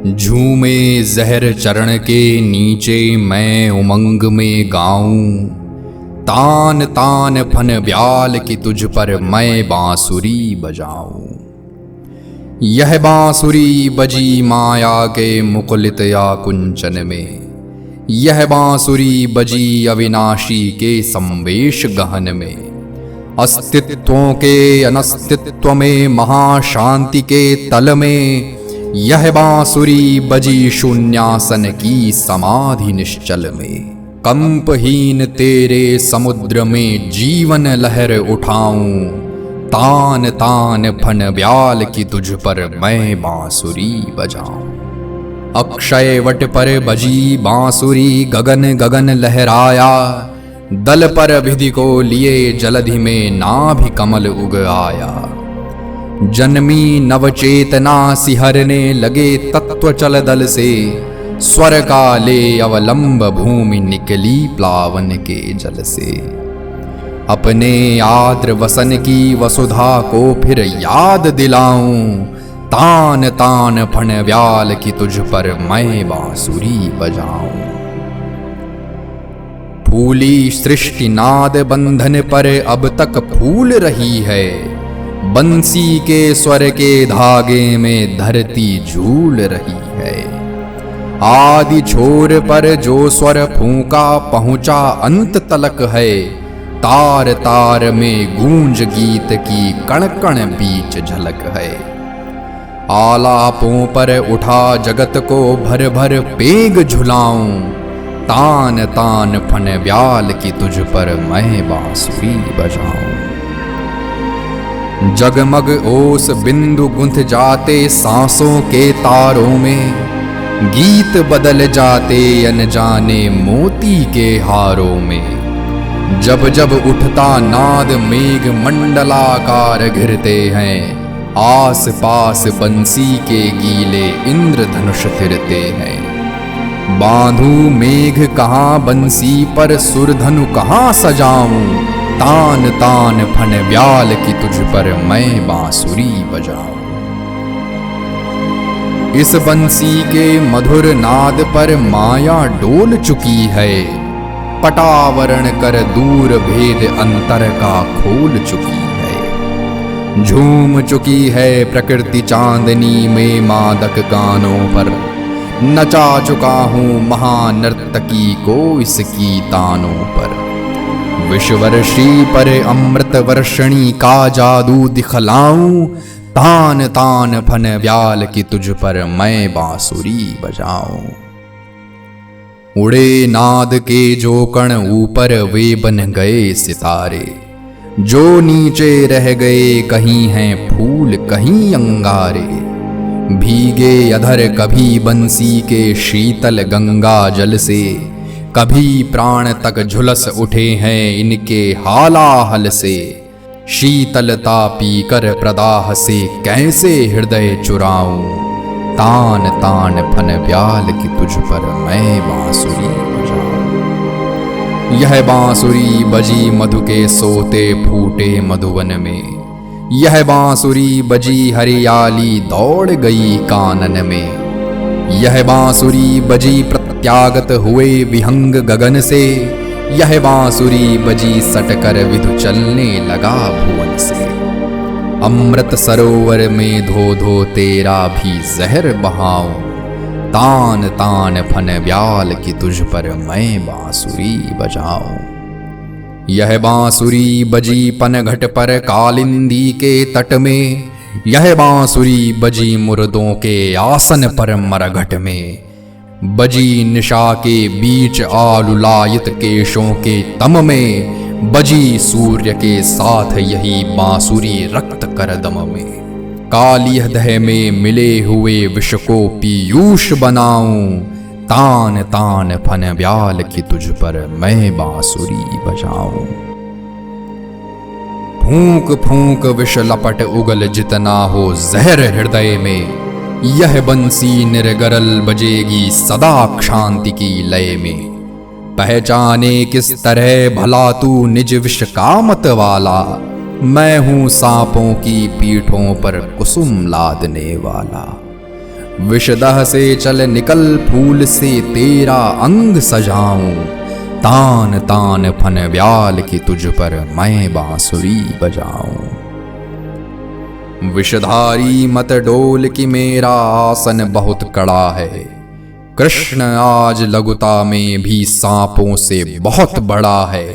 झूमे जहर चरण के नीचे मैं उमंग में गाऊं, तान तान फन ब्याल की तुझ पर मैं बांसुरी बजाऊं। यह बांसुरी बजी माया के मुकुलित या कुंचन में, यह बांसुरी बजी अविनाशी के संवेश गहन में। अस्तित्वों के अनस्तित्व में महाशांति के तल में, यह बांसुरी बजी शून्यासन की समाधि निश्चल में। कंपहीन तेरे समुद्र में जीवन लहर उठाऊं, तान तान फन ब्याल की तुझ पर मैं बांसुरी बजाऊं। अक्षय वट पर बजी बांसुरी गगन गगन लहराया, दल पर विधि को लिए जलधि में नाभि कमल उग आया। जन्मी नवचेतना सिहरने लगे तत्व चल दल से, स्वर काले अवलंब भूमि निकली प्लावन के जल से। अपने आद्र वसन की वसुधा को फिर याद दिलाऊं, तान तान फन व्याल की तुझ पर मैं बांसुरी बजाऊं। फूली सृष्टि नाद बंधन पर अब तक फूल रही है, बंसी के स्वर के धागे में धरती झूल रही है। आदि छोर पर जो स्वर फूंका पहुंचा अंत तलक है, तार तार में गूंज गीत की कण कण बीच झलक है। आलापों पर उठा जगत को भर भर पेग झुलाऊं, तान तान फन ब्याल की तुझ पर मैं बांसुरी बजाऊं। जगमग ओस बिंदु गुंथ जाते सांसों के तारों में, गीत बदल जाते अनजाने मोती के हारों में। जब जब उठता नाद मेघ मंडलाकार घिरते हैं, आस पास बंसी के गीले इंद्रधनुष फिरते हैं। बांधू मेघ कहाँ बंसी पर सुरधनु कहाँ सजाऊं, तान तान फन ब्याल की तुझ पर मैं बांसुरी बजाऊं। इस बंसी के मधुर नाद पर माया डोल चुकी है, पटावरण कर दूर भेद अंतर का खोल चुकी है। झूम चुकी है प्रकृति चांदनी में मादक गानों पर, नचा चुका हूँ महानर्तकी को इसकी तानों पर। विश्ववर्षी पर अमृत वर्षणी का जादू दिखलाऊं, तान तान फन व्याल की तुझ पर मैं बांसुरी बजाऊं। उड़े नाद के जो कण ऊपर वे बन गए सितारे, जो नीचे रह गए कहीं हैं फूल कहीं अंगारे। भीगे अधर कभी बंसी के शीतल गंगा जल से, कभी प्राण तक झुलस उठे हैं इनके हालाहल से। शीतलता पीकर प्रदाह से कैसे हृदय चुराऊं, तान तान फन ब्याल की तुझ पर मैं बांसुरी बजाऊं। यह बांसुरी बजी मधु के सोते फूटे मधुवन में, यह बांसुरी बजी हरियाली दौड़ गई कानन में। यह बांसुरी बजी प्रत्यागत हुए विहंग गगन से, यह बांसुरी बजी सटकर विधु चलने लगा भुवन से। अमृत सरोवर में धो धो तेरा भी जहर बहाऊं, तान तान फन ब्याल की तुझ पर मैं बांसुरी बजाऊं। यह बांसुरी बजी पनघट पर कालिंदी के तट में, यह बांसुरी बजी मुर्दों के आसन पर मरघट में। बजी निशा के बीच आलुलायित केशों के तम में, बजी सूर्य के साथ यही बांसुरी रक्त करदम में। काली हृदय में मिले हुए विष को पीयूष बनाऊं, तान तान फन ब्याल की तुझ पर मैं बांसुरी बजाऊं। फूंक फूंक विष लपट उगल जितना हो जहर हृदय में, यह बंसी निर्गरल बजेगी सदा शांति की लय में। पहचाने किस तरह भला तू निज विष का मत वाला, मैं हूं सांपों की पीठों पर कुसुम लादने वाला। विषदह से चल निकल फूल से तेरा अंग सजाऊं, तान तान फन ब्याल की तुझ पर मैं बांसुरी बजाऊं। विषधारी मत डोल की मेरा आसन बहुत कड़ा है, कृष्ण आज लघुता में भी सांपों से बहुत बड़ा है।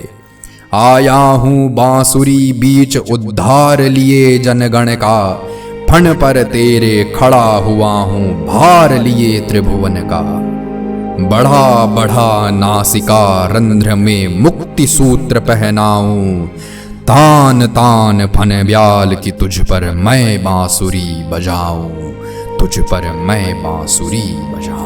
आया हूं बांसुरी बीच उद्धार लिए जनगण का, फण पर तेरे खड़ा हुआ हूं भार लिए त्रिभुवन का। बढ़ा बढ़ा नासिका रंध्र में मुक्ति सूत्र पहनाऊं, तान तान फन ब्याल की तुझ पर मैं बांसुरी बजाऊं, तुझ पर मैं बांसुरी बजाऊं।